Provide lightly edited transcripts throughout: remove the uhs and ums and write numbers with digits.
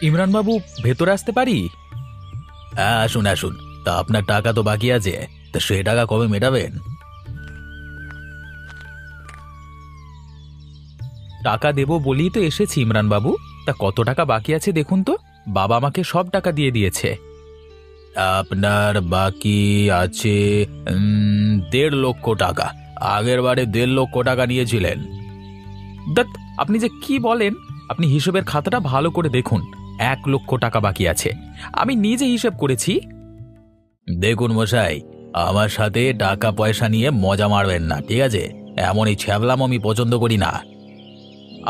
ইমরান বাবু, ভেতরে আসতে পারি? হ্যাঁ, আসুন আসুন। তা আপনার টাকা তো বাকি আছে, তা সে টাকা কবে মেটাবেন? টাকা দেব বলেই তো এসেছি ইমরান বাবু। তা কত টাকা বাকি আছে দেখুন তো। বাবা আমাকে সব টাকা দিয়ে দিয়েছে। আপনার বাকি আছে 1.5 লক্ষ টাকা। আগের বারে 1.5 লক্ষ টাকা নিয়েছিলেন। দত্ত, আপনি যে কি বলেন! আপনি হিসেবের খাতাটা ভালো করে দেখুন। 1 লক্ষ টাকা বাকি আছে, আমি নিজে হিসেব করেছি। দেখুন মশাই, আমার সাথে টাকা পয়সা নিয়ে মজা মারবেন না, ঠিক আছে? এমন এই ছ্যাবলাম আমি পছন্দ করি না।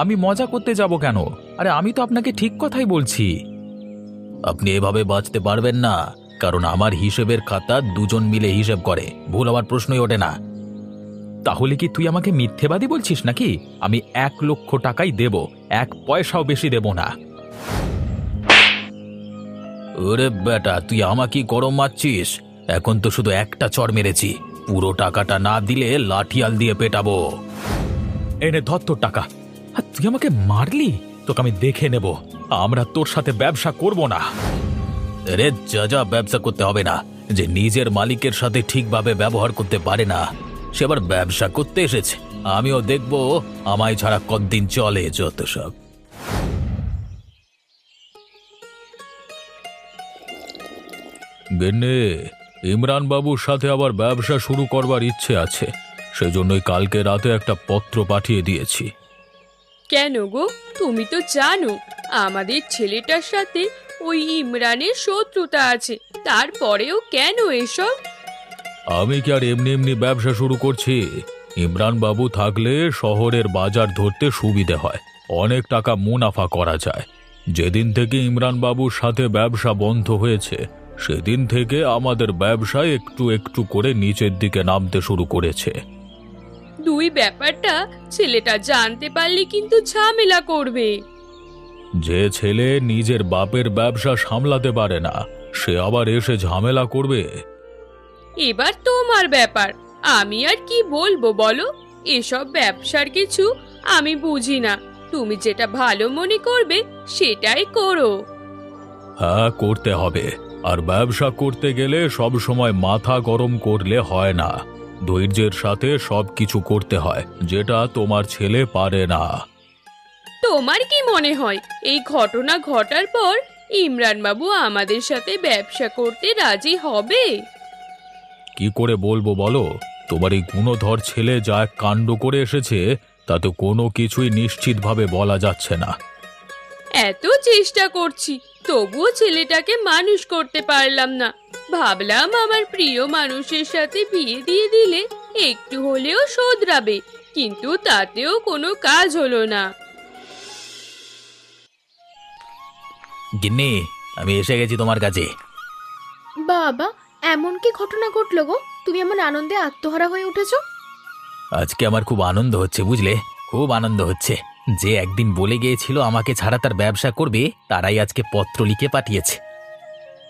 আমি মজা করতে যাব কেন? আরে আমি তো আপনাকে ঠিক কথাই বলছি। আপনি এভাবে বাঁচতে পারবেন না, কারণ আমার হিসেবের খাতা দুজন মিলে হিসেব করে, ভুল হওয়ার প্রশ্নই ওঠে না। তাহলে কি তুই আমাকে মিথ্যেবাদী বলছিস নাকি? আমি 1 লক্ষ টাকাই দেব, 1 পয়সাও বেশি দেব না। ওরে বেটা, তুই আমাকে গরম মারছিস? এখন তো শুধু একটা চড় মেরেছি, পুরো টাকাটা না দিলে লাঠিয়াল দিয়ে পেটাবো। এনে ধর তোর টাকা। আর তুই আমাকে মারলি? তোকে আমি দেখে নেব। আমরা তোর সাথে ব্যবসা করব না। রে যা, ব্যবসা করতে হবে না। যে নিজের মালিকের সাথে ঠিকভাবে ব্যবহার করতে পারে না, সে আবার ব্যবসা করতে এসেছে। আমিও দেখব আমায় ছাড়া কতদিন চলে যত সব। গেন্নে, ইমরান বাবুর সাথে আবার ব্যবসা শুরু করবার ইচ্ছে আছে, সেজন্যই কালকে রাতে একটা পত্র পাঠিয়ে দিয়েছি। কেন গো? তুমি তো জানো আমাদের ছেলেটার সাথে ওই ইমরানের শত্রুতা আছে, তারপরেও কেন এসব? আমি কি আর এমনি এমনি ব্যবসা শুরু করছি? ইমরান বাবু থাকলে শহরের বাজার ধরতে সুবিধে হয়, অনেক টাকা মুনাফা করা যায়। যেদিন থেকে ইমরান বাবুর সাথে ব্যবসা বন্ধ হয়েছে, সেদিন থেকে আমাদের ব্যবসা একটু একটু করে নিচের দিকে নামতে শুরু করেছে। দুই ব্যাপারটা ছেলেটা জানতে পারলে কিন্তু ঝামেলা করবে। যে ছেলে নিজের বাপের ব্যবসা সামলাতে পারে না, সে আবার এসে ঝামেলা করবে? এবার তোমার ব্যাপার, আমি আর কি বলবো বলো? এসব ব্যবসার কিছু আমি বুঝি না, তুমি যেটা ভালো মনে করবে সেটাই করো। হ্যাঁ, করতে হবে। আর ব্যবসা করতে গেলে সব সময় মাথা গরম করলে হয় না, ধৈর্যের সাথে সবকিছু করতে হয়, যেটা তোমার ছেলে পারে না। তোমার কি মনে হয় এই ঘটনা ঘটার পর ইমরান বাবু আমাদের সাথে ব্যবসা করতে রাজি হবে? কি করে বলবো বলো? তোমার এই গুণধর ছেলে যা এক কাণ্ড করে এসেছে, তাতে কোনো কিছুই নিশ্চিতভাবে বলা যাচ্ছে না। এত চেষ্টা করছি, তবুও ছেলেটাকে মানুষ করতে পারলাম না। ভাবলাম আমার প্রিয় মানুষের সাথে বিয়ে দিয়ে দিলে একটু হলেও শোধরাবে, কিন্তু তাতেও কোনো কাজ হলো না। গিন্নি, আমি এসে গেছি তোমার কাছে। বাবা, এমন কি ঘটনা ঘটলো গো? তুমি এমন আনন্দে আত্মহারা হয়ে উঠেছো। আজকে আমার খুব আনন্দ হচ্ছে, বুঝলে? খুব আনন্দ হচ্ছে। যে একদিন বলে গিয়েছিল আমাকে ছাড়া তার ব্যবসা করবে, তারাই আজকে পত্র লিখে পাঠিয়েছে।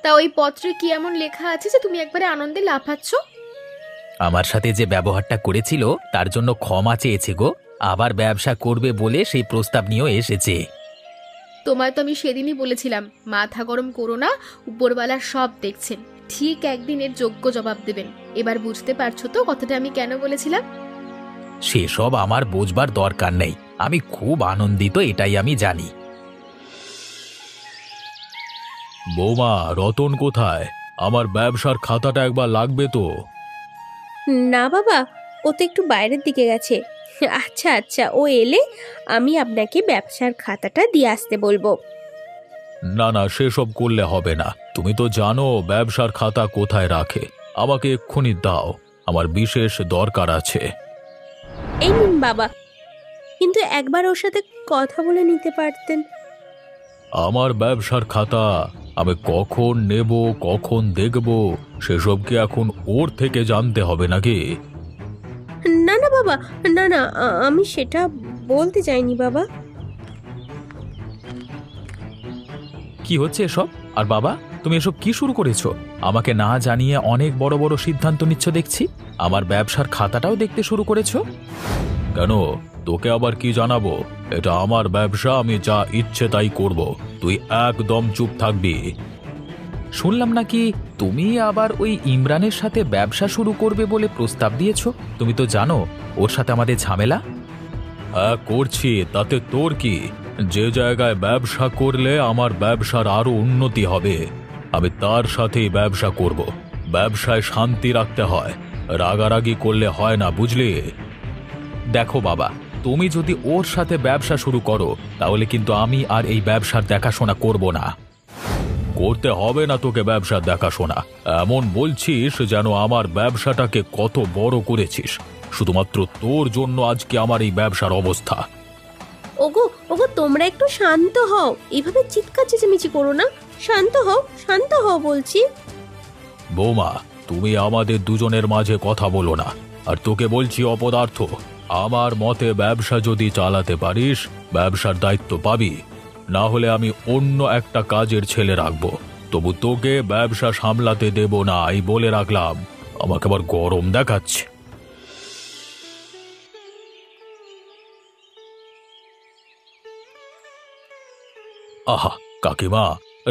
তা ওই পত্রে কি এমন লেখা আছে যে তুমি একবারে আনন্দে লাফাচ্ছ? আমার সাথে যে ব্যবহারটা করেছিল তার জন্য ক্ষমা চেয়েছে গো। আবার ব্যবসা করবে বলে সেই প্রস্তাব নিয়েও এসেছে। তোমায় তো আমি সেদিনই বলেছিলাম মাথা গরম করো না, উপরওয়ালা সব দেখছেন, ঠিক একদিন এর যোগ্য জবাব দেবেন। এবার বুঝতে পারছো তো কথাটা আমি কেন বলেছিলাম? সেসব আমার বোঝবার দরকার নেই, আমি খুব আনন্দিত, এটাই আমি জানি। বৌমা, রতন কোথায়? আমার ব্যবসার খাতাটা একবার লাগবে তো। না বাবা, ও তো একটু বাইরের দিকে গেছে। আচ্ছা আচ্ছা, ও এলে আমি আপনাকে ব্যবসার খাতাটা দিয়ে আসতে বলবো। না না, সেসব করলে হবে না। তুমি তো জানো ব্যবসার খাতা কোথায় রাখে। আমাকে এক্ষুনি দাও, আমার বিশেষ দরকার আছে। এই নিন বাবা, কিন্তু একবার ওর সাথে কথা বলে নিতে পারতেন। আমার ব্যবসার খাতা আমি কখন নেব, কখন দেখব, সেসব কি এখন ওর থেকে জানতে হবে নাকি? না না বাবা, না না, আমি সেটা বলতে চাইনি বাবা। কি হচ্ছে এসব? আর বাবা, তুমি এসব কি শুরু করেছো? আমাকে না জানিয়ে অনেক বড় বড় সিদ্ধান্ত নিচ্ছ দেখছি। আমার ব্যবসার খাতাটাও দেখতে শুরু করেছো কেন? তোকে আবার কি জানাবো? এটা আমার ব্যবসা, আমি যা ইচ্ছে তাই করব। তুই একদম চুপ থাকবি। শুনলাম নাকি তুমি আবার ওই ইমরানের সাথে ব্যবসা শুরু করবে বলে প্রস্তাব দিয়েছো। তুমি তো জানো ওর সাথে আমাদের ঝামেলা। হ্যাঁ করছি, তাতে তোর কি? যে জায়গায় ব্যবসা করলে আমার ব্যবসার আরো উন্নতি হবে, আমি তার সাথেই ব্যবসা করব। ব্যবসায় শান্তি রাখতে হয়, রাগারাগি করলে হয় না, বুঝলি? দেখো বাবা, তুমি যদি ওর সাথে ব্যবসা শুরু করো তাহলে কিন্তু আমি আর এই ব্যবসার দেখাশোনা করব না। করতে হবে না তোকে ব্যবসার দেখাশোনা। এমন বলছিস যেন আমার ব্যবসাটাকে কত বড় করেছিস। শুধুমাত্র তোর জন্য আজকে আমার এই ব্যবসার অবস্থা। ওগো ওগো, তোমরা একটু শান্ত হও, এইভাবে চিৎকার চেঁচামেচি করো না। শান্ত হও বলছি। বৌমা, তুমি আমাদের দুজনের মাঝে কথা বলো না। আর তোকে বলছি অপদার্থ, আমার মতে ব্যবসা যদি চালাতে পারিস ব্যবসার দায়িত্ব পাবি, না হলে আমি অন্য একটা কাজের ছেলে রাখবো। তবু তোকে ব্যবসা সামলাতে দেব না, এই বলে রাখলাম। আমাকে আবার গরম দেখাচ্ছে। আহা কাকিমা,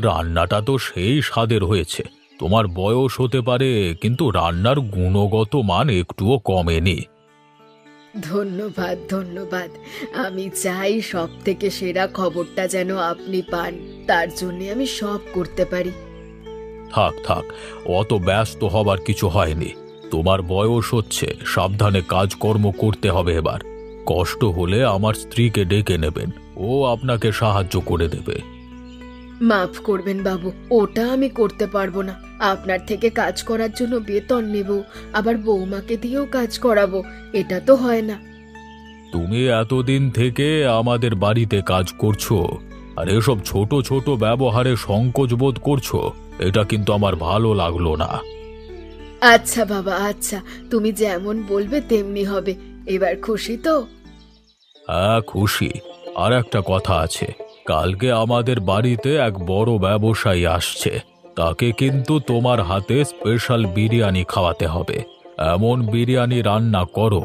রান্নাটা তো সেই স্বাদের হয়েছে। তোমার বয়স হতে পারে, কিন্তু রান্নার গুণগত মান একটুও কমেনি। ধন্যবাদ ধন্যবাদ। আমি চাই সব থেকে সেরা খবরটা যেন আপনি পান, তার জন্য আমি সব করতে পারি। থাক থাক, অত ব্যস্ত হবার কিছু হয়নি। তোমার বয়স হচ্ছে, সাবধানে কাজকর্ম করতে হবে। এবার কষ্ট হলে আমার স্ত্রীকে ডেকে নেবেন, ও আপনাকে সাহায্য করে দেবে। মাফ করবেন বাবু, ওটা আমি করতে পারবো না। আপনার থেকে কাজ করার জন্য বেতন নেব, আবার বৌমাকে দিয়েও কাজ করাবো, এটা তো হয় না। তুমি এতদিন থেকে আমাদের বাড়িতে কাজ করছো, আর এসব ছোট ছোট ব্যবহারে সংকোচ বোধ করছো, এটা কিন্তু আমার ভালো লাগলো না। আচ্ছা বাবা, আচ্ছা, তুমি যেমন বলবে তেমনি হবে। এবার খুশি তো? হ্যাঁ খুশি। আর একটা কথা আছে, কালকে আমাদের বাড়িতে এক বড় ব্যবসায়ী আসছে। তাকে কিন্তু তোমার হাতে স্পেশাল বিরিয়ানি খাওয়াতে হবে। এমন বিরিয়ানি রান্না করো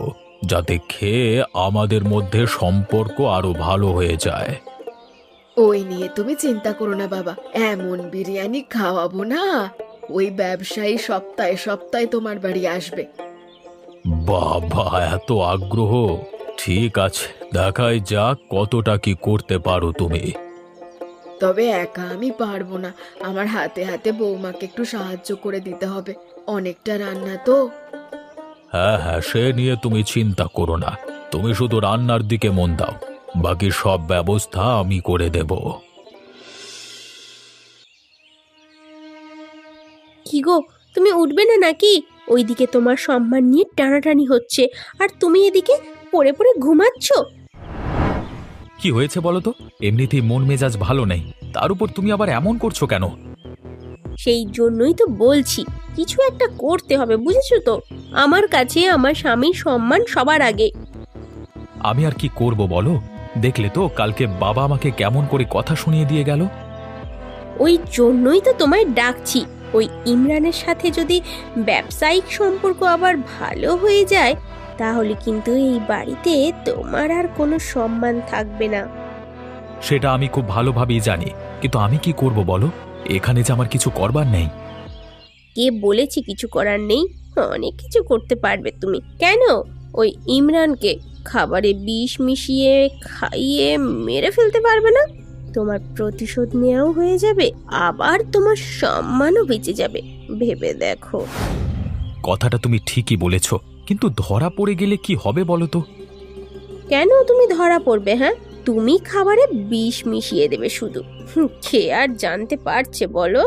যাতে খেয়ে আমাদের মধ্যে সম্পর্ক আরো ভালো হয়ে যায়। ওই নিয়ে তুমি চিন্তা করো না বাবা, এমন বিরিয়ানি খাওয়াবো না, ওই ব্যবসায়ী সপ্তাহে সপ্তাহে তোমার বাড়ি আসবে। বাবা, এত আগ্রহ! ঠিক আছে, দেখাই যাক কতটা কি করতে পারো তুমি। তবে একা আমি পারবো না, আমার হাতে হাতে বৌমাকে একটু সাহায্য করে দিতে হবে, অনেকটা রান্না তো। হ্যাঁ হ্যাঁ, সে নিয়ে তুমি চিন্তা করো না। তুমি শুধু রান্নার দিকে মন দাও, বাকি সব ব্যবস্থা আমি করে দেব। কি গো, তুমি উঠবে না নাকি? ওইদিকে তোমার সম্মান নিয়ে টানাটানি হচ্ছে, আর তুমি এদিকে পড়ে পড়ে ঘুমাচ্ছ। কি হয়েছে বলো তো? এমনিতেই মন মেজাজ ভালো নেই, তার উপর তুমি আবার এমন করছো কেন? সেই জন্যই তো বলছি, কিছু একটা করতে হবে, বুঝেছো তো? আমার কাছে আমার স্বামীর সম্মান সবার আগে। আমি আর কি করব বলো? দেখলে তো কালকে বাবা আমাকে কেমন করে কথা শুনিয়ে দিয়ে গেল। ওই জন্যই তো তোমায় ডাকছি। ওই ইমরানের সাথে যদি ব্যবসায়িক সম্পর্ক আবার ভালো হয়ে যায়, তাহলে কিন্তু এই বাড়িতে তোমার আর কোনো সম্মান থাকবে না। সেটা আমি খুব ভালোভাবেই জানি, কিন্তু আমি কি করব বলো? এখানে যে আমার কিছু করবার নেই। কে বলেছি কিছু করার নেই? অনেক কিছু করতে পারবে তুমি। কেন ওই ইমরানকে খাবারে বিষ মিশিয়ে খাইয়ে মেরে ফেলতে পারবে না? তোমার প্রতিশোধ নেওয়াও হয়ে যাবে, আবার তোমার সম্মানও বেঁচে যাবে। ভেবে দেখো। কথাটা তুমি ঠিকই বলেছ, কিন্তু ধরা পড়ে গেলে কি হবে বলো তো? কেন তুমি ধরা পড়বে? হ্যাঁ, তুমি খাবারে বিষ মিশিয়ে দেবে শুধু। খেয়ে আর জানতে পারছে বলো?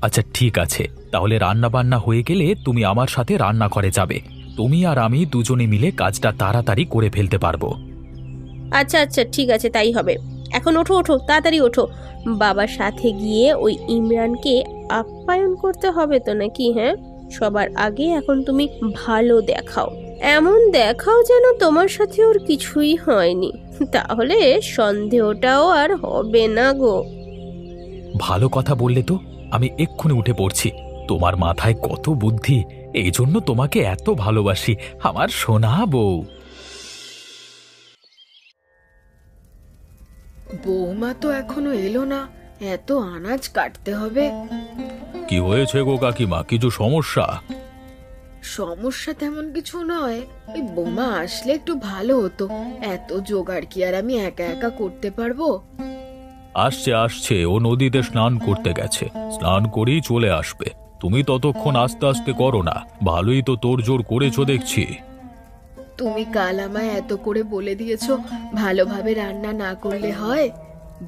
আচ্ছা ঠিক আছে, তাহলে রান্না বান্না হয়ে গেলে তুমি আমার সাথে রান্নাঘরে যাবে। তুমি আর আমি দুজনে মিলে কাজটা তাড়াতাড়ি করে ফেলতে পারবো। আচ্ছা আচ্ছা, ঠিক আছে, তাই হবে। এখন ওঠো ওঠো, তাড়াতাড়ি ওঠো। বাবার সাথে গিয়ে ওই ইমরানকে আপ্যায়ন করতে হবে তো নাকি? হ্যাঁ, সবার আগে এখন তুমি ভালো দেখাও, এমন দেখাও যেন তোমার সাথে ওর কিছুই হয়নি, তাহলে সন্দেহটাও আর হবে না গো। ভালো কথা বললে তো, আমি এক্ষুনি উঠে পড়ছি। তোমার মাথায় কত বুদ্ধি, এই জন্য তোমাকে এত ভালোবাসি, আমার সোনা বউ। বৌমা তো এখনো এলো না, এত আনাজ কাটতে হবে। কি হয়েছে গো কাকিমা, কিছু সমস্যা? সমস্যা তেমন কিছু নয়, ওই বৌমা আসলে একটু ভালো হতো। এত জোগাড় কি আর আমি একা একা করতে পারবো? আসছে আসছে, ও নদীতে স্নান করতে গেছে, স্নান করেই চলে আসবে। তুমি ততক্ষণ আস্তে আস্তে করো না, ভালোই তো তোড়জোড় করেছো দেখছি। তুমি কাল আমায় এত করে বলে দিয়েছো ভালোভাবে রান্না না করলে হয়।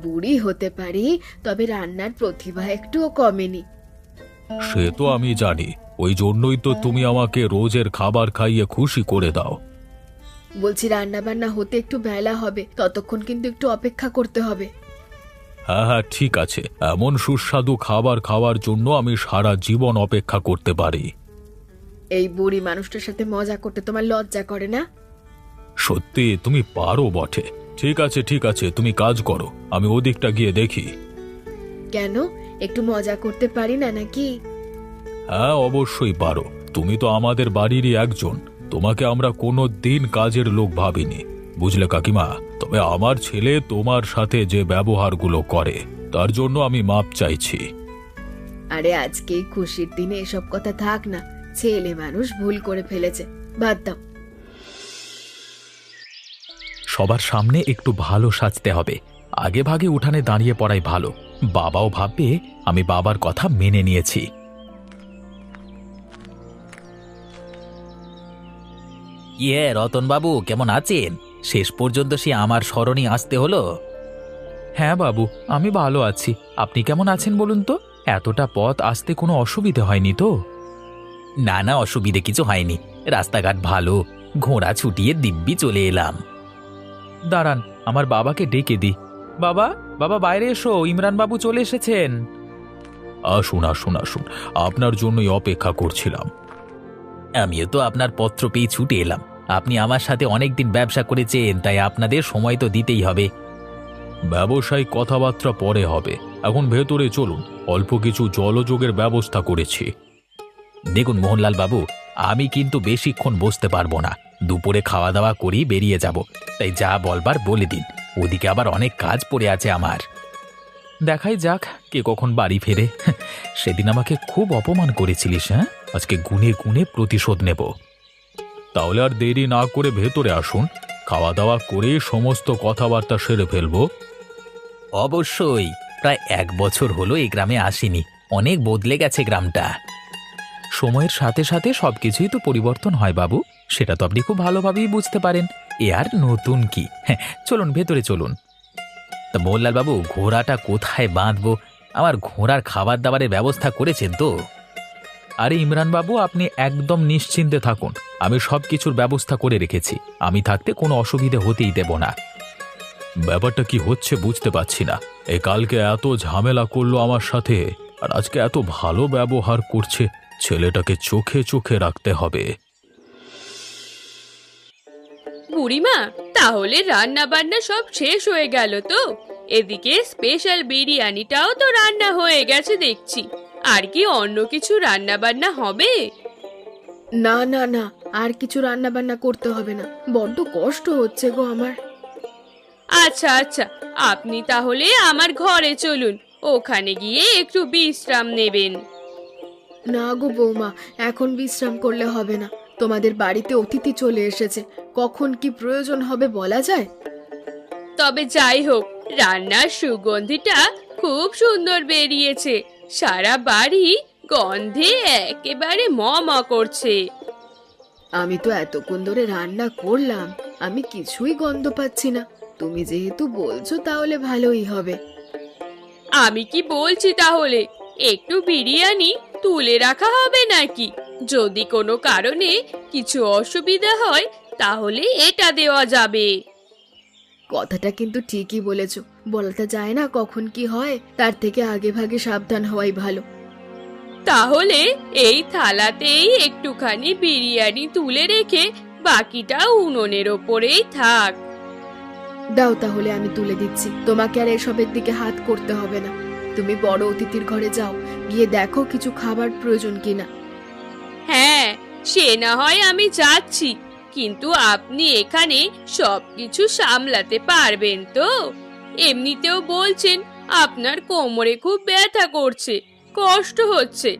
বুড়ি হতে পারি, তবে রান্নার প্রতিভা একটুও কমেনি। সে তো আমি জানি, ওই জন্যই তো তুমি আমাকে রোজের খাবার খাইয়ে খুশি করে দাও। বলছি রান্না বান্না হতে একটু বেলা হবে, ততক্ষণ কিন্তু একটু অপেক্ষা করতে হবে। হ্যাঁ হ্যাঁ ঠিক আছে, এমন সুস্বাদু খাবার খাওয়ার জন্য আমি সারা জীবন অপেক্ষা করতে পারি। এই বুড়ি মানুষটার সাথে মজা করতে তোমার লজ্জা করে না? সত্যি তুমি পারো বটে। ঠিক আছে ঠিক আছে, তুমি কাজ করো, আমি ওদিকটা গিয়ে দেখি। কেন, একটু মজা করতে পারি না নাকি? হ্যাঁ অবশ্যই পারো, তুমি তো আমাদের বাড়িরই একজন, তোমাকে আমরা কোনো দিন কাজের লোক ভাবিনি, বুঝলে কাকিমা? তবে আমার ছেলে তোমার সাথে যে ব্যবহারগুলো করে তার জন্য আমি মাপ চাইছি। আরে আজকে এই খুশির দিনে এসব কথা থাক না, ছেলে মানুষ ভুল করে ফেলেছে, বাদ দাও। সবার সামনে একটু ভালো সাজতে হবে, আগে ভাগে উঠানে দাঁড়িয়ে পড়াই ভালো। বাবাও ভাববে আমি বাবার কথা মেনে নিয়েছি। ইয়ে রতন বাবু, কেমন আছেন? শেষ পর্যন্ত সে আমার স্মরণে আসতে হলো। হ্যাঁ বাবু, আমি ভালো আছি। আপনি কেমন আছেন বলুন তো? এতটা পথ আসতে কোনো অসুবিধে হয়নি তো? না না, অসুবিধে কিছু হয়নি, রাস্তাঘাট ভালো, ঘোড়া ছুটিয়ে দিব্যি চলে এলাম। দাঁড়ান, আমার বাবাকে ডেকে দি। বাবা, বাবা বাইরে এসো, ইমরান বাবু চলে এসেছেন। আসুন আসুন আসুন, আপনার জন্যই অপেক্ষা করছিলাম। আমিও তো আপনার পত্র পেয়ে ছুটে এলাম। আপনি আমার সাথে অনেকদিন ব্যবসা করেছেন, তাই আপনাদের সময় তো দিতেই হবে। ব্যবসায়িক কথাবার্তা পরে হবে, এখন ভেতরে চলুন, অল্প কিছু জলযোগের ব্যবস্থা করেছি। দেখুন মোহনলাল বাবু, আমি কিন্তু বেশিক্ষণ বসতে পারবো না, দুপুরে খাওয়া দাওয়া করেই বেরিয়ে যাব, তাই যা বলবার বলে দিন, ওদিকে আবার অনেক কাজ পড়ে আছে আমার। দেখাই যাক কে কখন বাড়ি ফেরে। সেদিন আমাকে খুব অপমান করেছিলিস, হ্যাঁ? আজকে গুনে গুনে প্রতিশোধ নেব। তাহলে আর দেরি না করে ভেতরে আসুন, খাওয়া দাওয়া করে সমস্ত কথাবার্তা সেরে ফেলবো। অবশ্যই, প্রায় 1 বছর হলো এই গ্রামে আসিনি, অনেক বদলে গেছে গ্রামটা। সময়ের সাথে সাথে সবকিছুই তো পরিবর্তন হয় বাবু, সেটা তো আপনি খুব ভালোভাবেই বুঝতে পারেন। এ আর নতুন কি? হ্যাঁ, চলুন ভেতরে চলুন। তা মোহনলাল বাবু, ঘোড়াটা কোথায় বাঁধবো? আমার ঘোড়ার খাবার দাবারের ব্যবস্থা করেছেন তো? আরে ইমরান বাবু, আপনি একদম নিশ্চিন্তে থাকুন, আমি সব কিছুর ব্যবস্থা করে রেখেছি। আমি থাকতে কোনো অসুবিধে হতেই দেব না। ব্যাপারটা কি হচ্ছে বুঝতে পারছি না, এই কালকে এত ঝামেলা করলো আমার সাথে, আর আজকে এত ভালো ব্যবহার করছে। ছেলেটাকে চোখে চোখে রাখতে হবে। বুড়িমা, তাহলে রান্না বান্না সব শেষ হয়ে গেল তো? এদিকে স্পেশাল বিরিয়ানিটাও তো রান্না হয়ে গেছে দেখছি। আর কি অন্য কিছু রান্না বান্না হবে? না না না, আর কিছু রান্না বান্না করতে হবে না, বড্ড কষ্ট হচ্ছে গো আমার। আচ্ছা আচ্ছা, আপনি তাহলে আমার ঘরে চলুন, ওখানে গিয়ে একটু বিশ্রাম নেবেন। না গো বৌমা, এখন বিশ্রাম করলে হবে না, তোমাদের বাড়িতে অতিথি চলে এসেছে, কখন কি প্রয়োজন হবে বলা যায়? তবে যাই হোক, রান্নার সুগন্ধিটা খুব সুন্দর বেরিয়েছে, সারা বাড়ি গন্ধে একেবারে ম ম করছে। আমি তো এতক্ষণ ধরে রান্না করলাম, আমি কিছুই গন্ধ পাচ্ছি না। তুমি যেহেতু বলছো তাহলে ভালোই হবে। আমি কি বলছি তাহলে, একটু বিরিয়ানি তুলে রাখা হবে নাকি? যদি কোনো কারণে কিছু অসুবিধা হয় তাহলে এটা দেওয়া যাবে। কথাটা কিন্তু ঠিকই বলেছো, বলতে যায় না কখন কি হয়, তার থেকে আগে ভাগে সাবধান হওয়াই ভালো। তাহলে এই থালাতেই একটুখানি বিরিয়ানি তুলে রেখে বাকিটা উনুনের ওপরেই থাক। দাও তাহলে, আমি তুলে দিচ্ছি, তোমাকে আর এসবের দিকে হাত করতে হবে না। তুমি বড় অতিথির ঘরে যাও, গিয়ে দেখো কিছু খাবার প্রয়োজন কিনা। হ্যাঁ, সে না হয় আমি যাচ্ছি, কিন্তু আপনি এখানে সবকিছু সামলাতে পারবেন তো? এমনিতেও বলছেন আপনার কোমরে খুব ব্যথা করছে, কষ্ট হচ্ছে,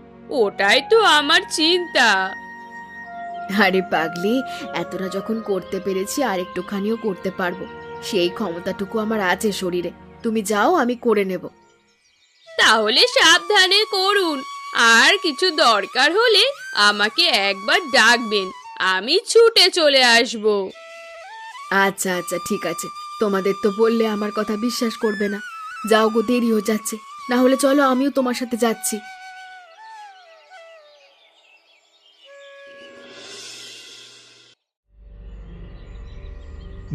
ওটাই তো আমার চিন্তা। আরে পাগলি, এতটা যখন করতে পেরেছি আর একটুখানিও করতে পারবো, সেই ক্ষমতাটুকু আমার আছে শরীরে। তুমি যাও, আমি করে নেব। তাহলে সাবধানে করুন, আর কিছু দরকার হলে আমাকে একবার ডাকবেন, আমি ছুটে চলে আসব। আচ্ছা আচ্ছা, ঠিক আছে। তোমাদের তো বললে আমার কথা বিশ্বাস করবে না। যাও গো, দেরি হয়ে যাচ্ছে। না হলে চলো, আমিও তোমার সাথে যাচ্ছি।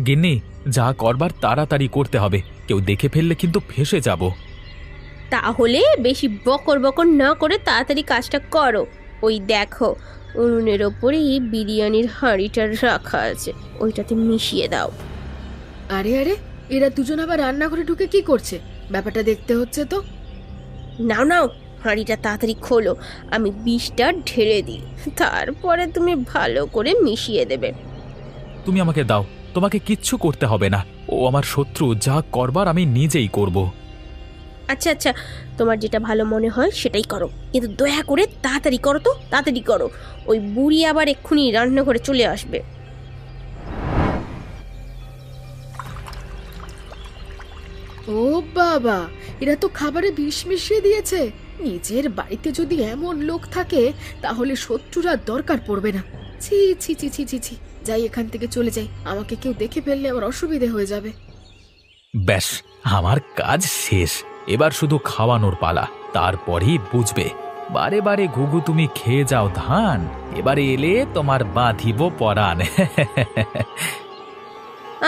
গিন্নি, যা করবার তাড়াতাড়ি করতে হবে, কেউ দেখে ফেললে কিন্তু ফেঁসে যাব। তাহলে বেশি বকর বকর না করে তাড়াতাড়ি কাজটা করো। ওই দেখো, উনুনের ওপরেই বিরিয়ানির হাঁড়িটা রাখা আছে, ওইটাতে মিশিয়ে দাও। আরে আরে, এরা দুজন আবার রান্নাঘরে ঢুকে কি করছে? ব্যাপারটা দেখতে হচ্ছে তো। নাও নাও, হাঁড়িটা তাড়াতাড়ি খোলো, আমি বিষটা ঢেলে দিই, তারপরে তুমি ভালো করে মিশিয়ে দেবে। তুমি আমাকে দাও, তোমাকে কিচ্ছু করতে হবে না। ও আমার শত্রু, যা করবার আমি নিজেই করব। আচ্ছা আচ্ছা, তোমার যেটা ভালো মনে হয় সেটাই করো, কিন্তু দয়া করে তাড়াতাড়ি করো তো, তাড়াতাড়ি করো। ওই বুড়ি আবার এক্ষুনি রান্নাঘরে চলে আসবে। ও বাবা, এরা তো খাবারে বিষ মিশিয়ে দিয়েছে। নিজের বাড়িতে যদি এমন লোক থাকে, তাহলে শত্রুরা দরকার পড়বে না। ছি ছি ছি ছি ছি ছি, যাই, এখান থেকে চলে যাই। আমাকে কেউ দেখে ফেললে আবার অসুবিধে হয়ে যাবে। ব্যাস, আমার কাজ শেষ। এবার শুধু খাওয়ানোর পালা, তারপরেই বুঝবে। বারে বারে ঘুঘু তুমি খেয়ে যাও ধান, এবারে এলে তোমার বাঁধিব পরাণ।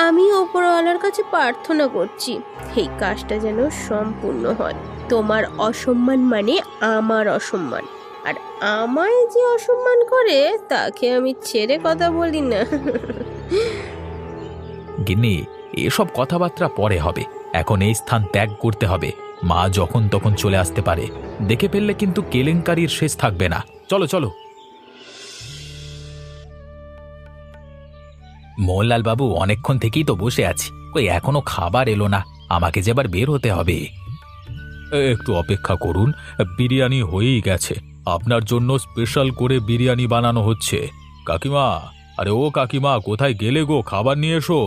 আমি ওপরওয়ালার কাছে প্রার্থনা করছি, এই কাজটা যেন সম্পূর্ণ হয়। তোমার অসম্মান মানে আমার অসম্মান, আর আমায় যে অসম্মান করে তাকে আমি ছেড়ে কথা বলি না। গিন্নি, এসব কথাবার্তা পরে হবে, এখন এই স্থান ত্যাগ করতে হবে। মা যখন তখন চলে আসতে পারে, দেখে ফেললে কিন্তু কেলেঙ্কারির শেষ থাকবে না। চলো চলো। মোহনলাল বাবু, অনেকক্ষণ থেকেই তো বসে আছি, কই এখনো খাবার এলো না। আমাকে যে এবার বের হতে হবে। একটু অপেক্ষা করুন, বিরিয়ানি হয়েই গেছে। আপনার জন্য স্পেশাল করে বিরিয়ানি বানানো হচ্ছে। কাকিমা, আরে ও কাকিমা, কোথায় গেলে গো? খাবার নিয়ে এসো।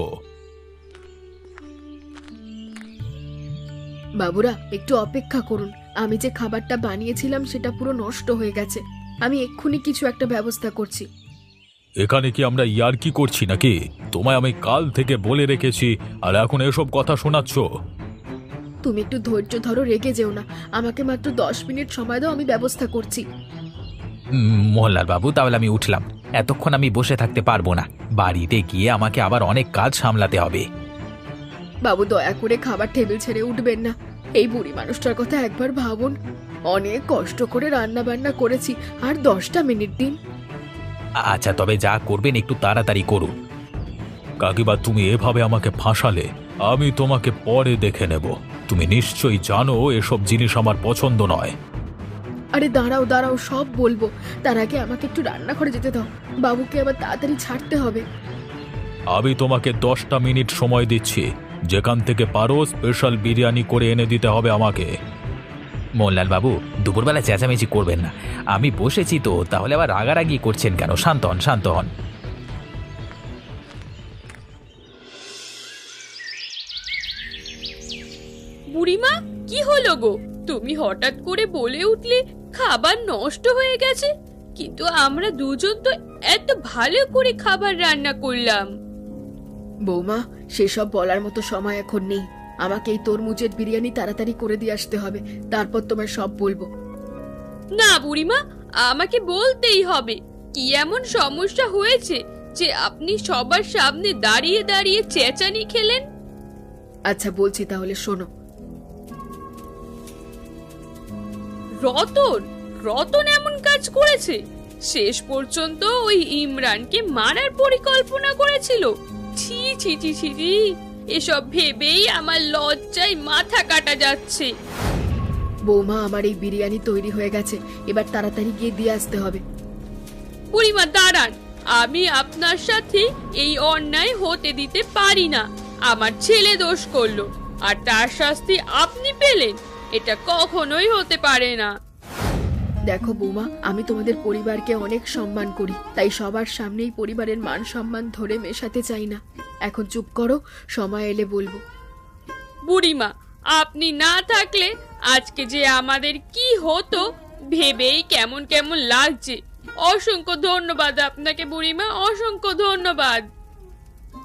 বাবুরা, একটু অপেক্ষা করুন। আমি যে খাবারটা বানিয়েছিলাম সেটা পুরো নষ্ট হয়ে গেছে। আমি এক্ষুনি কিছু একটা ব্যবস্থা করছি। এখানে কি আমরা ইয়ার্কি করছি নাকি? তোমায় আমি কাল থেকে বলে রেখেছি, আর এখন এসব কথা শোনাচ্ছ? তুমি একটু ধৈর্য ধরো, রেগে যেও না। আমাকে মাত্র 10 মিনিট সময় দাও, আমি ব্যবস্থা করছি। মোহনলাল বাবু, তাহলে আমি উঠলাম। এতক্ষণ আমি বসে থাকতে পারবো না, বাড়িতে গিয়ে আমাকে আবার অনেক কাজ সামলাতে হবে। বাবু, দয়া করে খাবার টেবিল ছেড়ে উঠবেন না। এই বুড়ি মানুষটার কথা একবার ভাবুন। অনেক কষ্ট করে রান্না বান্না করেছি, আর 10টা মিনিট দিন। আচ্ছা, তবে যা করবেন একটু তাড়াতাড়ি করুন। কাকিমা, তুমি এভাবে আমাকে ফাঁসালে, আমি তোমাকে পরে দেখে নেব। তুমি নিশ্চয়ই জানো এসব জিনিস আমার পছন্দ নয়। আরে দাঁড়াও দাঁড়াও, সব বলবো। তার আগে আমাকে একটু রান্নাঘরে যেতে দাও। বাবুকে আবার তাড়াতাড়ি ছাড়তে হবে। আমি তোমাকে 10টা মিনিট সময় দিচ্ছি। যেখান থেকে পারো স্পেশাল বিরিয়ানি করে এনে দিতে হবে আমাকে। মোহনলাল বাবু, দুপুরবেলা চেঁচামেচি করবেন না। আমি বসেছি তো, তাহলে আবার রাগারাগি করছেন কেন? শান্ত হন, শান্ত হন। বুড়িমা, কি হলো গো? তুমি হঠাৎ করে বলে উঠলে খাবার নষ্ট হয়ে গেছে, কিন্তু আমরা দুজন তো এত ভালো করে খাবার রান্না করলাম। বৌমা, সেসব বলার মতো সময় এখন নেই। আমাকে এই তরমুজের বিরিয়ানি তাড়াতাড়ি করে দিয়ে আসতে হবে, তারপর তোমায় সব বলবো। না বুড়িমা, আমাকে বলতেই হবে। কি এমন সমস্যা হয়েছে যে আপনি সবার সামনে দাঁড়িয়ে দাঁড়িয়ে চেঁচানি খেলেন? আচ্ছা বলছি, তাহলে শোনো। রতন রতন এমন কাজ করেছে? শেষ পর্যন্ত ওই ইমরানকে মারার পরিকল্পনা করেছিল। ছি ছি ছি ছি ছি, এসব ভেবেই আমার লজ্জায় মাথা কাটা যাচ্ছে। বৌমা, আমার এই বিরিয়ানি তৈরি হয়ে গেছে, এবার তাড়াতাড়ি গিয়ে দিয়ে আসতে হবে। বুড়িমা দাঁড়ান, আমি আপনার সাথে এই অন্যায় হতে দিতে পারি না। আমার ছেলে দোষ করলো, আর তার শাস্তি আপনি পেলেন? এটা কখনোই হতে পারে না। দেখো বৌমা, আমি তোমাদের পরিবারকে অনেক সম্মান করি, তাই সবার সামনেই পরিবারের মান সম্মান ধরে মেশাতে চাই না। এখন চুপ করো, সময় এলে বলবো। বুড়িমা, আপনি না থাকলে আজকে যে আমাদের কি হতো ভেবেই কেমন কেমন লাগছে। অসংখ্য ধন্যবাদ আপনাকে বুড়িমা, অসংখ্য ধন্যবাদ।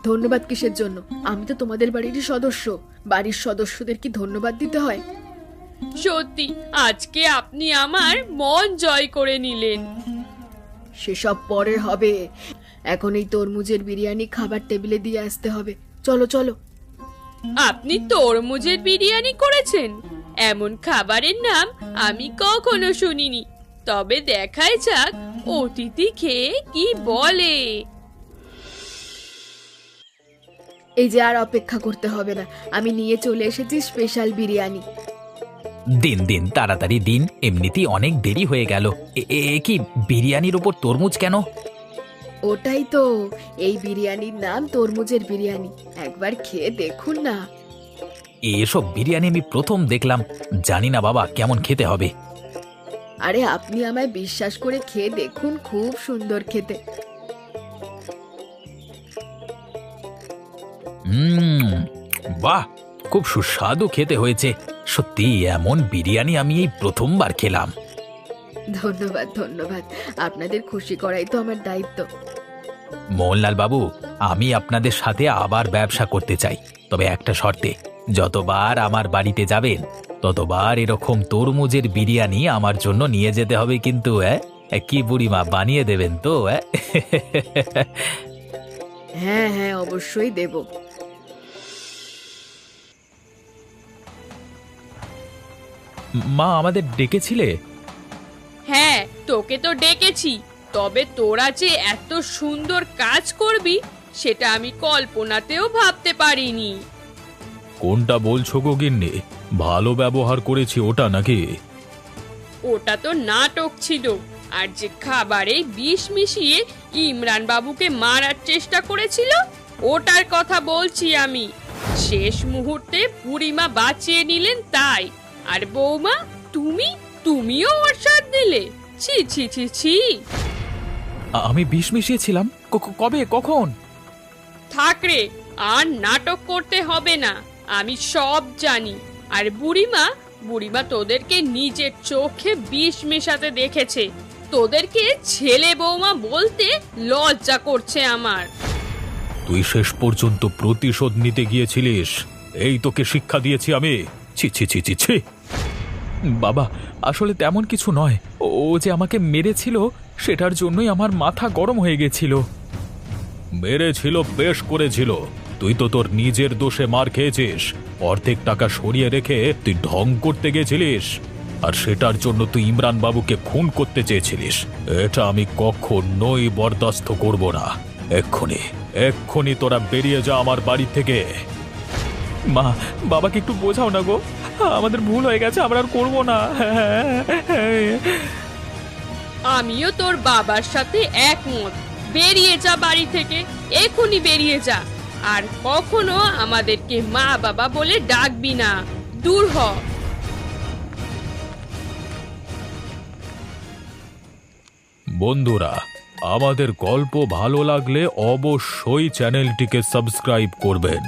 ধন্যবাদ কিসের জন্য? আমি তো তোমাদের বাড়িরই সদস্য। বাড়ির সদস্যদের কি ধন্যবাদ দিতে হয়? সত্যি আজকে আপনি আমার মন জয় করে নিলেন। সেসব পরে হবে, এখন এই তরমুজের বিরিয়ানি খাবার টেবিলে দিয়ে আসতে হবে। চলো চলো। আপনি তরমুজের বিরিয়ানি করেছেন? এমন খাবারের নাম আমি কখনো শুনিনি। তবে দেখাই যাক অতিথি খেয়ে কি বলে। এই যে আর অপেক্ষা করতে হবে না, আমি নিয়ে চলে এসেছি স্পেশাল বিরিয়ানি। দিন দিন তাড়াতাড়ি দিন, এমনিতেই অনেক দেরি হয়ে গেল। এ কি বিরিয়ানির ওপর তরমুজ কেন? ওটাই তো, এই বিরিয়ানির নাম তরমুজের বিরিয়ানি। একবার খেয়ে দেখুন না। এসব বিরিয়ানি আমি প্রথম দেখলাম, জানি না বাবা কেমন খেতে হবে। আরে আপনি আমায় বিশ্বাস করে খেয়ে দেখুন, খুব সুন্দর খেতে। বাহ, খুব সুস্বাদু খেতে হয়েছে। সত্যি এমন বিরিয়ানি আমি এই প্রথমবার খেলাম। ধন্যবাদ ধন্যবাদ, আপনাদের খুশি করাই তো আমার দায়িত্ব। মোহনলাল বাবু, আমি আপনাদের সাথে আবার ব্যবসা করতে চাই, তবে একটা শর্তে। যতবার আমার বাড়িতে যাবেন ততবার এরকম তরমুজের বিরিয়ানি আমার জন্য নিয়ে যেতে হবে কিন্তু। কি বুড়িমা, বানিয়ে দেবেন তো? হ্যাঁ হ্যাঁ, অবশ্যই দেব। মা, আমাদের ডেকেছিলে? হ্যাঁ, তোকে তো ডেকেছি, তবে তোরা যে এত সুন্দর কাজ করবি সেটা আমি কল্পনাতেও ভাবতে পারিনি। কোনটা বলছো গো গিন্নি? ভালো ব্যবহার করেছি ওটা নাকি? ওটা তো নাটক ছিল। আর যে খাবারে বিষ মিশিয়ে ইমরান বাবুকে মারার চেষ্টা করেছিল ওটার কথা বলছি আমি। শেষ মুহূর্তে বুড়িমা বাঁচিয়ে নিলেন তাই। আর বৌমা, তুমিও ওর সাথ দিলে? ছি ছি ছি ছি। আমি বিষ মিশিয়েছিলাম? কবে, কখন? থাক রে, আর নাটক করতে হবে না, আমি সব জানি। আর বুড়িমা তোদেরকে নিজের চোখে বিষ মেশাতে দেখেছে। তোদেরকে ছেলে বৌমা বলতে লজ্জা করছে আমার। তুই শেষ পর্যন্ত প্রতিশোধ নিতে গিয়েছিলিস, এই তোকে শিক্ষা দিয়েছি আমি। ছি ছি ছি ছি ছি। বাবা, আসলে তেমন কিছু নয়। ও যে আমাকে মেরেছিল সেটার জন্যই আমার মাথা গরম হয়ে গেছিল। মেরেছিল, বেশ করেছিল। তুই তো তোর নিজের দোষে মার খেয়েছিস। অর্ধেক টাকা সরিয়ে রেখে তুই ঢং করতে গেছিলিস, আর সেটার জন্য তুই ইমরান বাবুকে খুন করতে চেয়েছিলিস। এটা আমি কখনোই বরদাস্ত করব না। এক্ষুনি তোরা বেরিয়ে যা আমার বাড়ি থেকে। মা, বাবাকে একটু বোঝাও না গো, আমাদের ভুল হয়ে গেছে, আমরা আর করবো না। আমিও তোর বাবার সাথে একমত। বেরিয়ে যা বাড়ি থেকে, এখনই বেরিয়ে যা। আর কখনো আমাদেরকে মা বাবা বলে ডাকবি না, দূর হ। বন্ধুরা, আমাদের গল্প ভালো লাগলে অবশ্যই চ্যানেলটিকে সাবস্ক্রাইব করবেন।